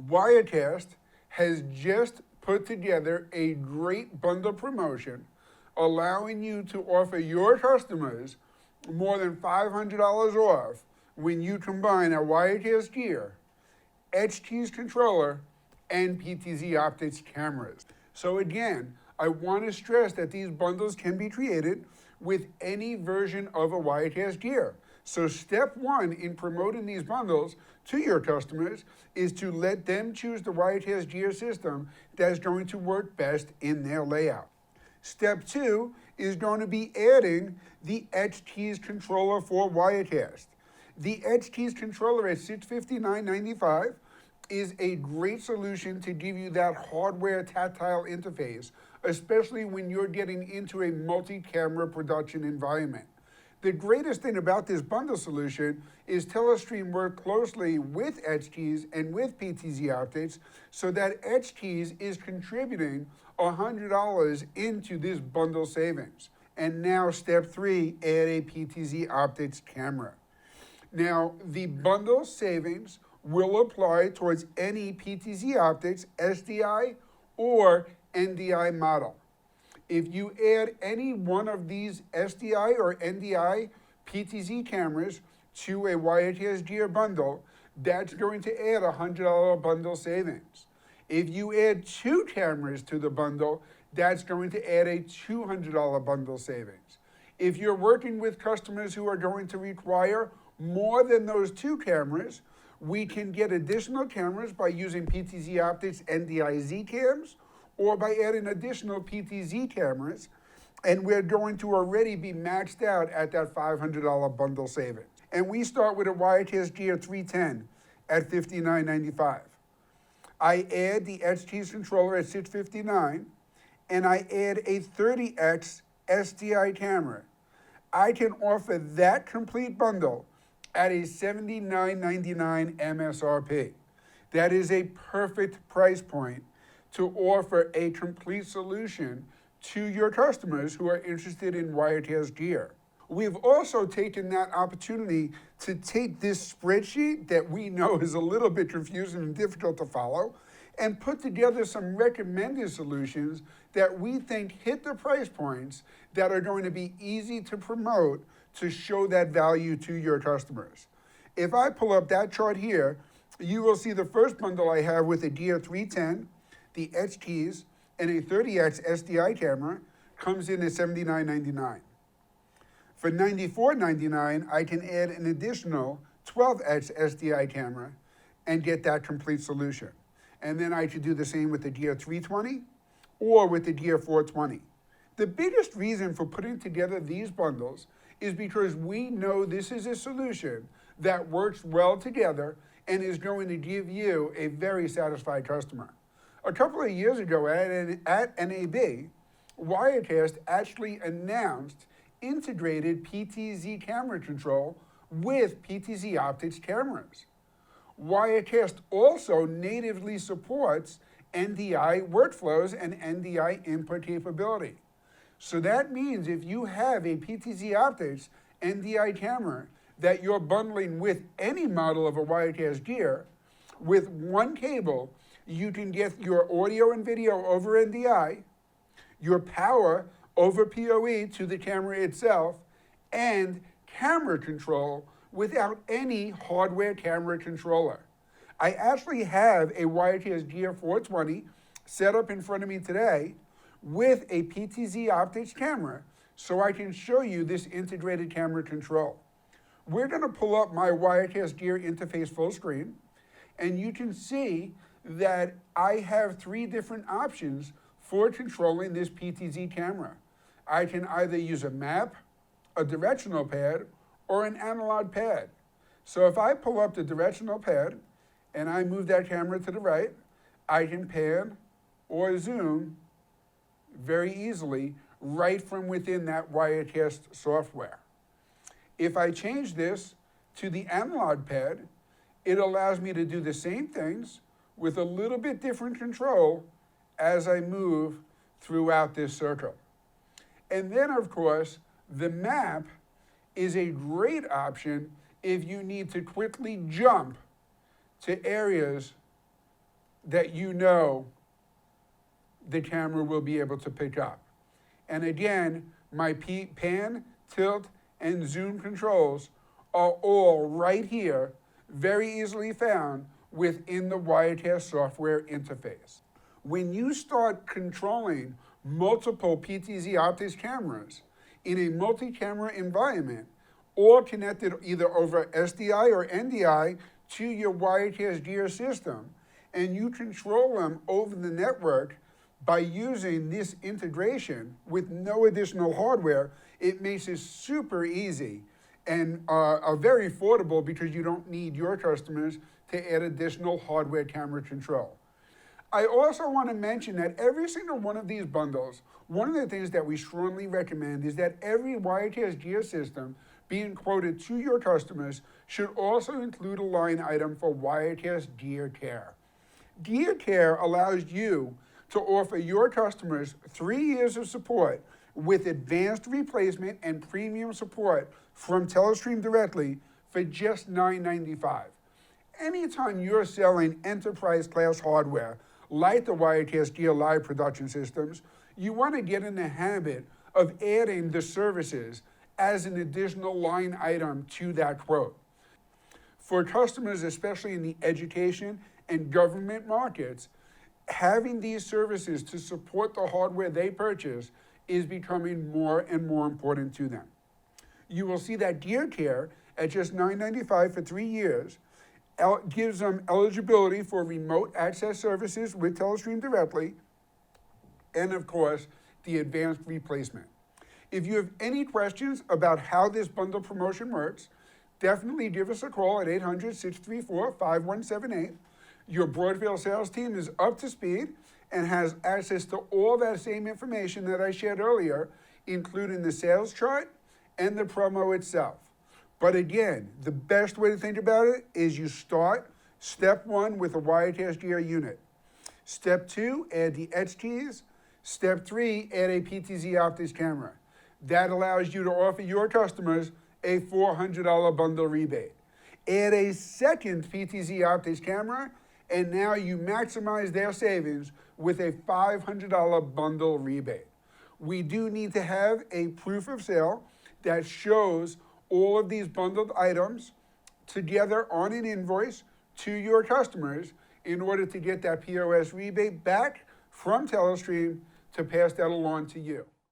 Wirecast has just put together a great bundle promotion allowing you to offer your customers more than $500 off when you combine a Wirecast gear, XKeys controller, and PTZOptics cameras. So again, I want to stress that these bundles can be created with any version of a Wirecast gear. So step one in promoting these bundles to your customers is to let them choose the Wirecast gear system that's going to work best in their layout. Step two is going to be adding the XKeys controller for Wirecast. The XKeys controller at $659.95 is a great solution to give you that hardware tactile interface, especially when you're getting into a multi-camera production environment. The greatest thing about this bundle solution is Telestream worked closely with XKeys and with PTZOptics so that XKeys is contributing $100 into this bundle savings. And now step three, add a PTZOptics camera. Now, the bundle savings will apply towards any PTZOptics SDI or NDI model. If you add any one of these SDI or NDI PTZ cameras to a Wirecast gear bundle, that's going to add a $100 bundle savings. If you add two cameras to the bundle, that's going to add a $200 bundle savings. If you're working with customers who are going to require more than those two cameras, we can get additional cameras by using PTZOptics NDI Z cams or by adding additional PTZ cameras, and we're going to already be maxed out at that $500 bundle savings. And we start with a Wirecast Gear 310 at $59.95. I add the XKeys controller at $659, and I add a 30x SDI camera. I can offer that complete bundle at a $79.99 MSRP. That is a perfect price point to offer a complete solution to your customers who are interested in Wirecast gear. We've also taken that opportunity to take this spreadsheet that we know is a little bit confusing and difficult to follow and put together some recommended solutions that we think hit the price points that are going to be easy to promote to show that value to your customers. If I pull up that chart here, you will see the first bundle I have with a Gear 310, the XKeys, and a 30x SDI camera comes in at $79.99. For $94.99, I can add an additional 12x SDI camera and get that complete solution. And then I could do the same with the Gear 320 or with the Gear 420. The biggest reason for putting together these bundles is because we know this is a solution that works well together and is going to give you a very satisfied customer. A couple of years ago at NAB, Wirecast actually announced integrated PTZ camera control with PTZOptics cameras. Wirecast also natively supports NDI workflows and NDI input capability. So that means if you have a PTZOptics NDI camera that you're bundling with any model of a Wirecast gear, with one cable, you can get your audio and video over NDI, your power over PoE to the camera itself, and camera control without any hardware camera controller. I actually have a Wirecast Gear 420 set up in front of me today with a PTZOptics camera so I can show you this integrated camera control. We're going to pull up my Wirecast Gear interface full screen, and you can see that I have three different options for controlling this PTZ camera. I can either use a map, a directional pad, or an analog pad. So if I pull up the directional pad and I move that camera to the right, I can pan or zoom very easily right from within that Wirecast software. If I change this to the analog pad, it allows me to do the same things with a little bit different control as I move throughout this circle. And then, of course, the map is a great option if you need to quickly jump to areas that you know the camera will be able to pick up. And again, my pan, tilt, and zoom controls are all right here, very easily found within the Wirecast software interface. When you start controlling multiple PTZOptics cameras in a multi-camera environment, all connected either over SDI or NDI to your Wirecast gear system, and you control them over the network by using this integration with no additional hardware, it makes it super easy and very affordable because you don't need your customers to add additional hardware camera control. I also want to mention that every single one of these bundles, one of the things that we strongly recommend is that every Wirecast gear system being quoted to your customers should also include a line item for Wirecast Gear Care. Gear Care allows you to offer your customers 3 years of support with advanced replacement and premium support from Telestream directly for just $9.95. Anytime you're selling enterprise class hardware like the Wirecast Gear Live production systems, you want to get in the habit of adding the services as an additional line item to that quote. For customers, especially in the education and government markets, having these services to support the hardware they purchase is becoming more and more important to them. You will see that Gear Care at just $9.95 for 3 years gives them eligibility for remote access services with Telestream directly, and of course, the advanced replacement. If you have any questions about how this bundle promotion works, definitely give us a call at 800-634-5178. Your Broadfield sales team is up to speed and has access to all that same information that I shared earlier, including the sales chart and the promo itself. But again, the best way to think about it is you start step 1 with a Wirecast Gear unit. Step 2, add the XKeys. Step 3, add a PTZOptics camera. That allows you to offer your customers a $400 bundle rebate. Add a second PTZOptics camera, and now you maximize their savings with a $500 bundle rebate. We do need to have a proof of sale that shows all of these bundled items together on an invoice to your customers in order to get that POS rebate back from Telestream to pass that along to you.